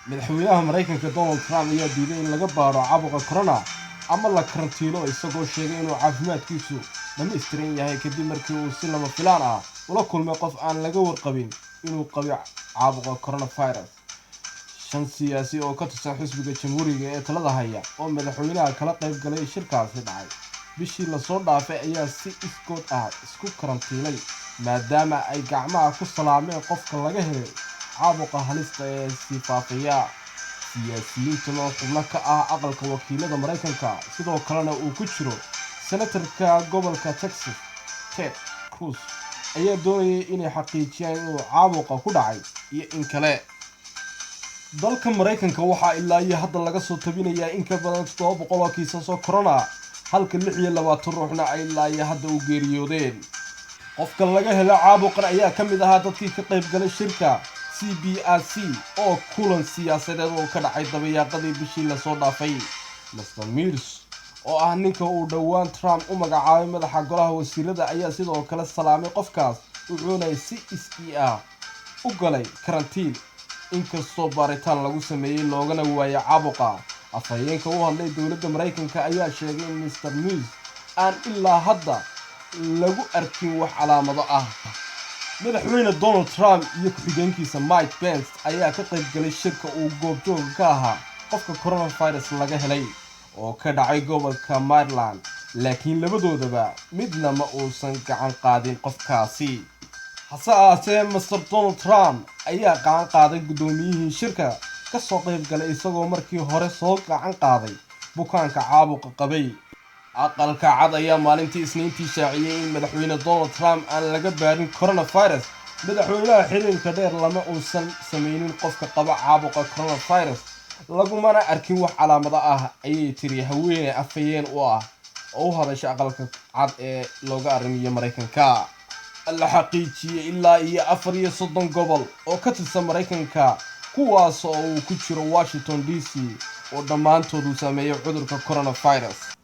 madaxweynaha Mareykanka Donald Trump ayaa diiday in laga baaro caabuqa corona ama la karantiilo isagoo sheegay inuu caafimaadkiisu dhammaystiran yahay kadib markii uu si lama filaan ah ula kulmay qof aan laga warqabin inuu qabo caabuqa coronavirus. Shan siyaasi oo ka tirsan xisbiga Jamhuuriga ee talada haya oo madaxweynaha kala qayb galay shirkaasi dhacay bishii la soo dhaafay ayaa si iskood ah isku karantiilay maadaama ay gacmaha ku salaameen qofka laga helay caabuqa halista ee sii faafaya. siyaasiyiintan oo xubno ka ah aqalka wakiilada Mareykanka sidoo kalena uu ku jiro senatarka gobolka Texas Ted Cruz ayaa doonayay inay xaqiijiyaan inuu caabuqa ku dhacay iyo in kale. dalka Mareykanka waxaa ilaa iyo hadda laga soo tabinayaa in ka badan 700 oo kiisas oo corona halka 26 ruuxna ay ilaa iyo hadda u geeriyoodeen. qofka laga helay caabuqan ayaa ka mid ahaa dadkii ka qayb galay shirka CBRC oo kulan siyaasadeed oo ka dhacay dabayaaqadii bishii la soo dhaafay. Mr. Mills oo ah ninka uu dhawaan Trump u magacaabay madaxa golaha wasiirada ayaa sidoo kale salaamay qofkaas wuxuuna si iskii ah u galay karantiin inkastoo baaritaan lagu sameeyay loogana waayay caabuqa. afhayeenka u hadlay dowladda Mareykanka ayaa sheegay in Mr. Mills aan ilaa hadda lagu arkin wax calaamado ah. madaxweyne Donald Trump iyo ku-xigeenkiisa Mike Pence ayaa ka qayb galay shirka uu goobjoog ka ahaa qofka coronavirus laga helay oo ka dhacay gobolka Maryland, laakiin labadoodaba midna ma uusan gacan qaadin qofkaasi. hase ahaatee Mr. Donald Trump ayaa gacan qaaday gudoomiyihii shirka ka soo qayb galay isagoo markii hore soo gacan qaaday bukaanka caabuqa qabay. aqalka cad ayaa maalintii Isniintii shaaciyay in madaxweyne Donald Trump aan laga baarin coronavirus. madaxweynaha xiriirka dheer lama uusan sameynin qofka qaba caabuqa coronavirus lagumana arkin wax calaamado ah ayay tiri haweeney afhayeen u ah oo u hadashay aqalka cad ee looga arrimiyo Mareykanka. la xaqiijiyay ilaa iyo 34 gobol oo ka tirsan Mareykanka kuwaas oo uu ku jiro Washington DC oo dhammaantood uu saameeyay cudurka coronavirus.